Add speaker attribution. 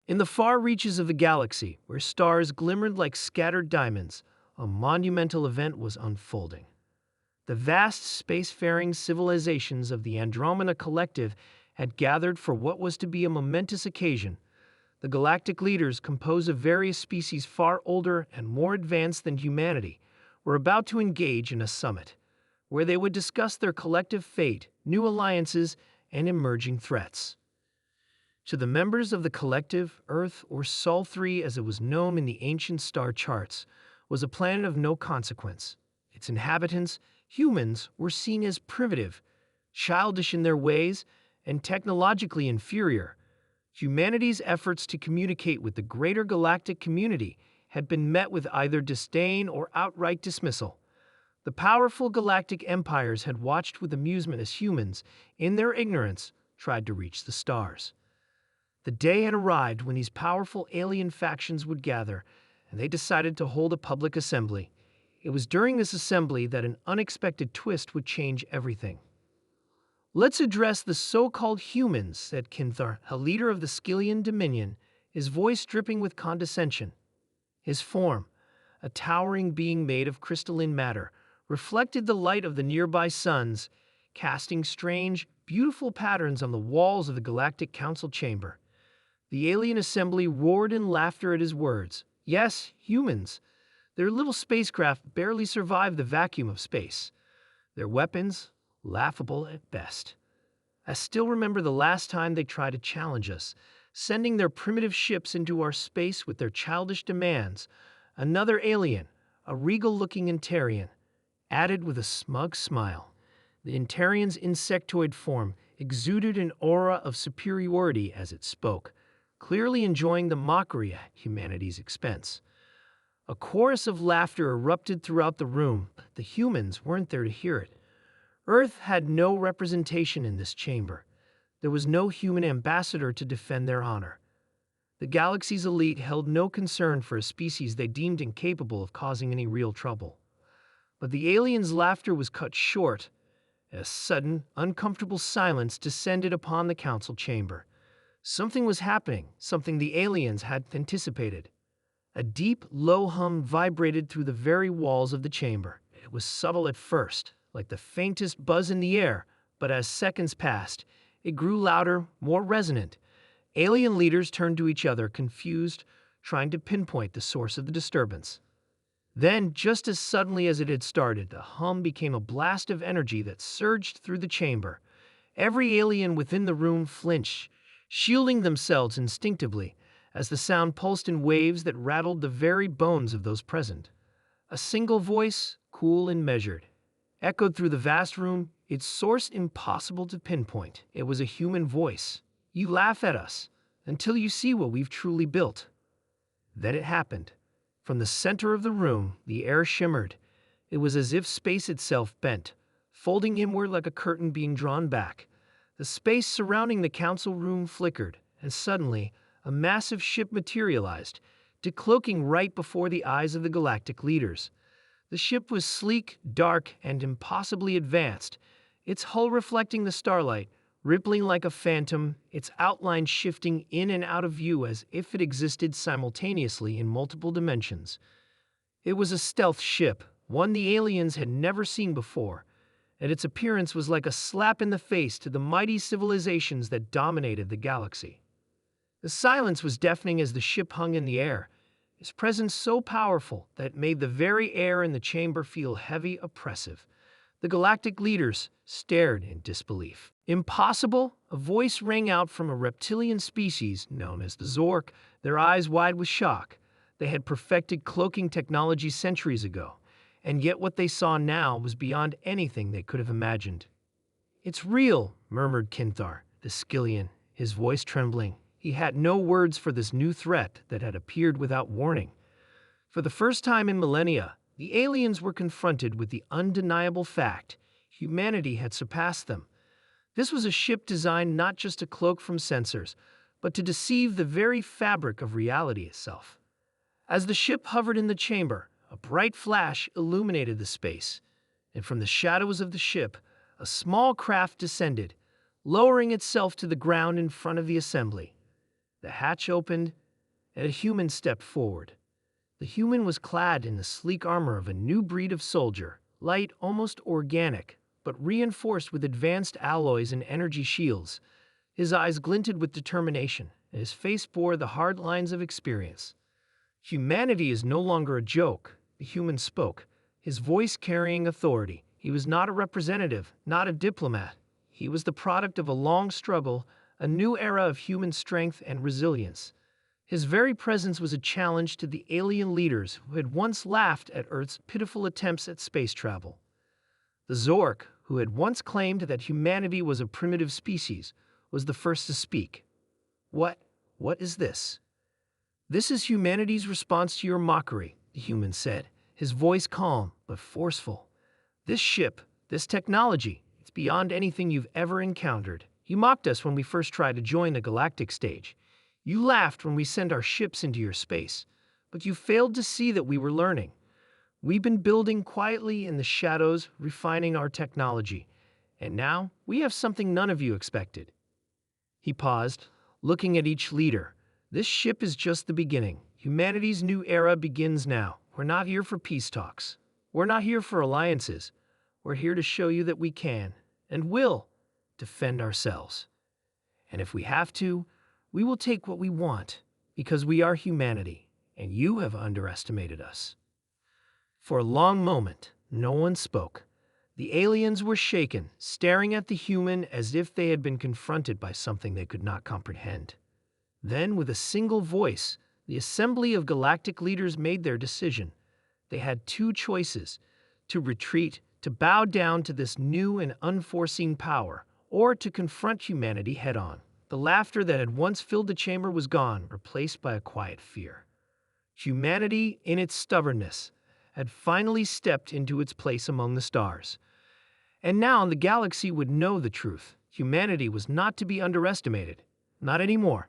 Speaker 1: In the far reaches of the galaxy, where stars glimmered like scattered diamonds, a monumental event was unfolding. The vast spacefaring civilizations of the Andromeda Collective had gathered for what was to be a momentous occasion. The galactic leaders, composed of various species far older and more advanced than humanity, were about to engage in a summit, where they would discuss their collective fate, new alliances, and emerging threats. To the members of the collective, Earth, or Sol 3 as it was known in the ancient star charts, was a planet of no consequence. Its inhabitants, humans, were seen as primitive, childish in their ways, and technologically inferior. Humanity's efforts to communicate with the greater galactic community had been met with either disdain or outright dismissal. The powerful galactic empires had watched with amusement as humans, in their ignorance, tried to reach the stars. The day had arrived when these powerful alien factions would gather, and they decided to hold a public assembly. It was during this assembly that an unexpected twist would change everything. "Let's address the so-called humans," said Kinthar, a leader of the Skillian Dominion, his voice dripping with condescension. His form, a towering being made of crystalline matter, reflected the light of the nearby suns, casting strange, beautiful patterns on the walls of the Galactic Council chamber. The alien assembly roared in laughter at his words. Yes, humans. Their little spacecraft barely survived the vacuum of space. Their weapons, laughable at best. I still remember the last time they tried to challenge us, sending their primitive ships into our space with their childish demands. Another alien, a regal-looking Intarian, added with a smug smile. The Intarian's insectoid form exuded an aura of superiority as it spoke, clearly enjoying the mockery at humanity's expense. A chorus of laughter erupted throughout the room. The humans weren't there to hear it. Earth had no representation in this chamber. There was no human ambassador to defend their honor. The galaxy's elite held no concern for a species they deemed incapable of causing any real trouble. But the aliens' laughter was cut short. A sudden, uncomfortable silence descended upon the council chamber. Something was happening, something the aliens had anticipated. A deep, low hum vibrated through the very walls of the chamber. It was subtle at first, like the faintest buzz in the air, but as seconds passed, it grew louder, more resonant. Alien leaders turned to each other, confused, trying to pinpoint the source of the disturbance. Then, just as suddenly as it had started, the hum became a blast of energy that surged through the chamber. Every alien within the room flinched, shielding themselves instinctively, as the sound pulsed in waves that rattled the very bones of those present. A single voice, cool and measured, echoed through the vast room, its source impossible to pinpoint. It was a human voice. "You laugh at us until you see what we've truly built." Then it happened. From the center of the room, the air shimmered. It was as if space itself bent, folding inward like a curtain being drawn back. The space surrounding the council room flickered, and suddenly, a massive ship materialized, decloaking right before the eyes of the galactic leaders. The ship was sleek, dark, and impossibly advanced, its hull reflecting the starlight, rippling like a phantom, its outline shifting in and out of view as if it existed simultaneously in multiple dimensions. It was a stealth ship, one the aliens had never seen before, and its appearance was like a slap in the face to the mighty civilizations that dominated the galaxy. The silence was deafening as the ship hung in the air, its presence so powerful that it made the very air in the chamber feel heavy, oppressive. The galactic leaders stared in disbelief. "Impossible?" A voice rang out from a reptilian species known as the Zork, their eyes wide with shock. They had perfected cloaking technology centuries ago, and yet what they saw now was beyond anything they could have imagined. "It's real," murmured Kinthar, the Skillian, his voice trembling. He had no words for this new threat that had appeared without warning. For the first time in millennia, the aliens were confronted with the undeniable fact humanity had surpassed them. This was a ship designed not just to cloak from sensors, but to deceive the very fabric of reality itself. As the ship hovered in the chamber, a bright flash illuminated the space, and from the shadows of the ship, a small craft descended, lowering itself to the ground in front of the assembly. The hatch opened, and a human stepped forward. The human was clad in the sleek armor of a new breed of soldier, light, almost organic, but reinforced with advanced alloys and energy shields. His eyes glinted with determination, and his face bore the hard lines of experience. Humanity is no longer a joke, the human spoke, his voice carrying authority. He was not a representative, not a diplomat. He was the product of a long struggle, a new era of human strength and resilience. His very presence was a challenge to the alien leaders who had once laughed at Earth's pitiful attempts at space travel. The Zork, who had once claimed that humanity was a primitive species, was the first to speak. What is this? This is humanity's response to your mockery, the human said, his voice calm but forceful. This ship, this technology, it's beyond anything you've ever encountered. You mocked us when we first tried to join the galactic stage. You laughed when we sent our ships into your space, but you failed to see that we were learning. We've been building quietly in the shadows, refining our technology, and now we have something none of you expected. He paused, looking at each leader. This ship is just the beginning. Humanity's new era begins now. We're not here for peace talks. We're not here for alliances. We're here to show you that we can, and will, defend ourselves. And if we have to, we will take what we want, because we are humanity, and you have underestimated us. For a long moment, no one spoke. The aliens were shaken, staring at the human as if they had been confronted by something they could not comprehend. Then, with a single voice, the assembly of galactic leaders made their decision. They had two choices: to retreat, to bow down to this new and unforeseen power, or to confront humanity head-on. The laughter that had once filled the chamber was gone, replaced by a quiet fear. Humanity, in its stubbornness, had finally stepped into its place among the stars. And now the galaxy would know the truth. Humanity was not to be underestimated. Not anymore.